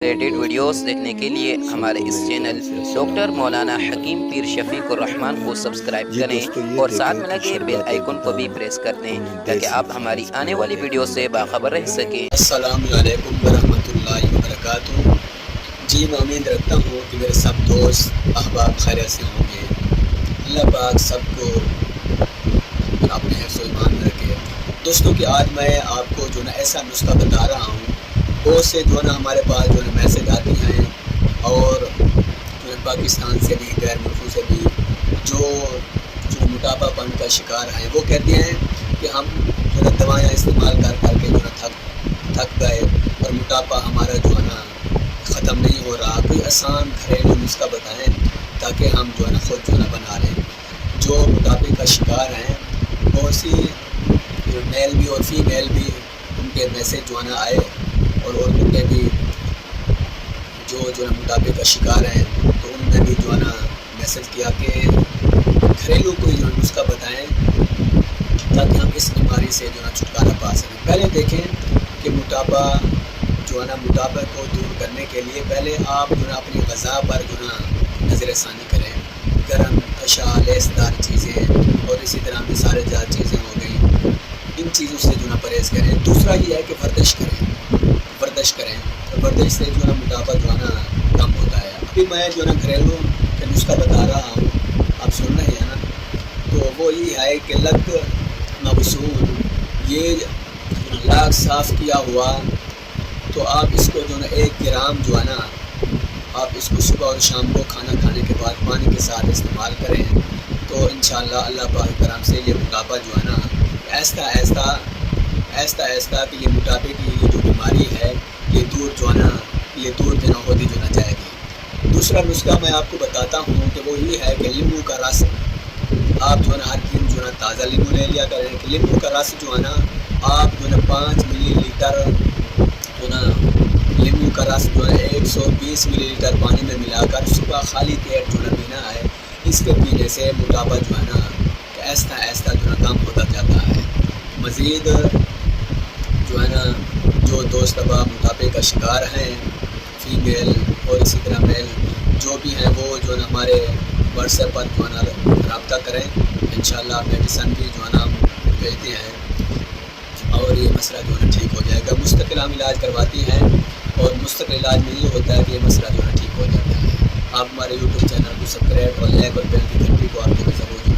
Related videos دیکھنے کے لیے ہمارے اس چینل ڈاکٹر مولانا حکیم پیر شفیق الرحمان کو سبسکرائب کریں اور ساتھ میں لگے بیل آئیکن کو بھی پریس کر دیں تاکہ آپ ہماری آنے والی ویڈیو سے باخبر رہ سکیں۔ السلام علیکم ورحمۃ اللہ وبرکاتہ۔ جی میں امید رکھتا ہوں کہ میرے سب دوست احباب خیریت سے ہوں گے۔ اللہ پاک سب کو اپنے حفظ و ایمان میں رکھے۔ دوستوں کہ آج میں آپ کو جو نا ایسا نسخہ بتا رہا ہوں، بہت سے جو نا ہمارے پاس جو نا میسج آتی ہیں اور جو پاکستان سے بھی غیر ملکوں سے بھی جو موٹاپا پن کا شکار ہیں، وہ کہتے ہیں کہ ہم جو نا دوائیاں استعمال کر کے جو نا تھک گئے اور موٹاپا ہمارا جو ہے نا ختم نہیں ہو رہا۔ کوئی آسان گھریلو نسخہ بتائیں تاکہ ہم جو ہے نا خود جو ہے نا بنا لیں۔ جو موٹاپے کا شکار ہیں، بہت سی میل بھی اور فیمیل بھی ان کے میسج جو ہے نا آئے اور عورتوں کے بھی جو ہے موٹاپے کا شکار ہیں، تو انہوں نے بھی جو ہے نا میسج کیا کہ گھریلو کوئی جو نسخہ بتائیں تاکہ ہم اس بیماری سے جو ہے نا چھٹکارا پا سکیں۔ پہلے دیکھیں کہ موٹاپا جو ہے نا موٹاپے کو دور کرنے کے لیے پہلے آپ جو ہے نا اپنی غذا پر جو ہے نا نظر ثانی کریں۔ گرم اشیا، لیسدار چیزیں اور اسی طرح مسالے جات چیزیں ہو گئیں، ان چیزوں سے جو ہے نا پرہیز کریں۔ دوسرا یہ ہے کہ ورزش کریں اور ورزش سے جو ہے نا موٹاپا جو ہے نا کم ہوتا ہے۔ ابھی میں جو ہے نا گھریلو کا نسخہ بتا رہا ہوں، آپ سن رہے ہیں نا، تو وہ یہ ہے کہ لگ مغسول، یہ لاگ صاف کیا ہوا، تو آپ اس کو جو ہے نا 1 گرام جو ہے نا آپ اس کو صبح اور شام کو کھانا کھانے کے بعد پانی کے ساتھ استعمال کریں، تو انشاءاللہ اللہ پاک کرم سے یہ موٹاپا جو ہے نا آہستہ آہستہ کہ یہ موٹاپے کی یہ جو بیماری ہے یہ دور جو ہے نا ہوتی جو نہ جائے گی۔ دوسرا نسخہ میں آپ کو بتاتا ہوں کہ وہ یہ ہے کہ لیمو کا رس آپ جو ہے نا ہر دن جو ہے نا تازہ لیمو لے لیا کریں۔ کہ لیمو کا رس جو ہے نا آپ جو ہے نا 5 ملی لیٹر جو ہے نا لیمو کا رس جو ہے 120 ملی لیٹر پانی میں ملا کر صبح خالی پیٹ جو ہے نا پینا ہے۔ اس کے پینے سے موٹاپا جو ہے نا آہستہ آہستہ جو ہے نا کم ہوتا جاتا ہے۔ مزید جو ہے نا جو دوست احباب موٹاپے کا شکار ہیں، فیمیل اور اسی طرح میل جو بھی ہیں، وہ جو ہے نا ہمارے واٹس ایپ پر جو ہے نا رابطہ کریں۔ انشاءاللہ میڈیسن بھی جو ہے نا بھیجتے ہیں اور یہ مسئلہ جو ہے نا ٹھیک ہو جائے گا۔ مستقل ہم علاج کرواتی ہیں اور مستقل علاج میں یہ ہوتا ہے کہ یہ مسئلہ جو ہے نا ٹھیک ہو جاتا ہے۔ آپ ہمارے یوٹیوب چینل کو سبسکرائب اور لائک اور بیل کی گھنٹی کو آپ جو ہے ضرور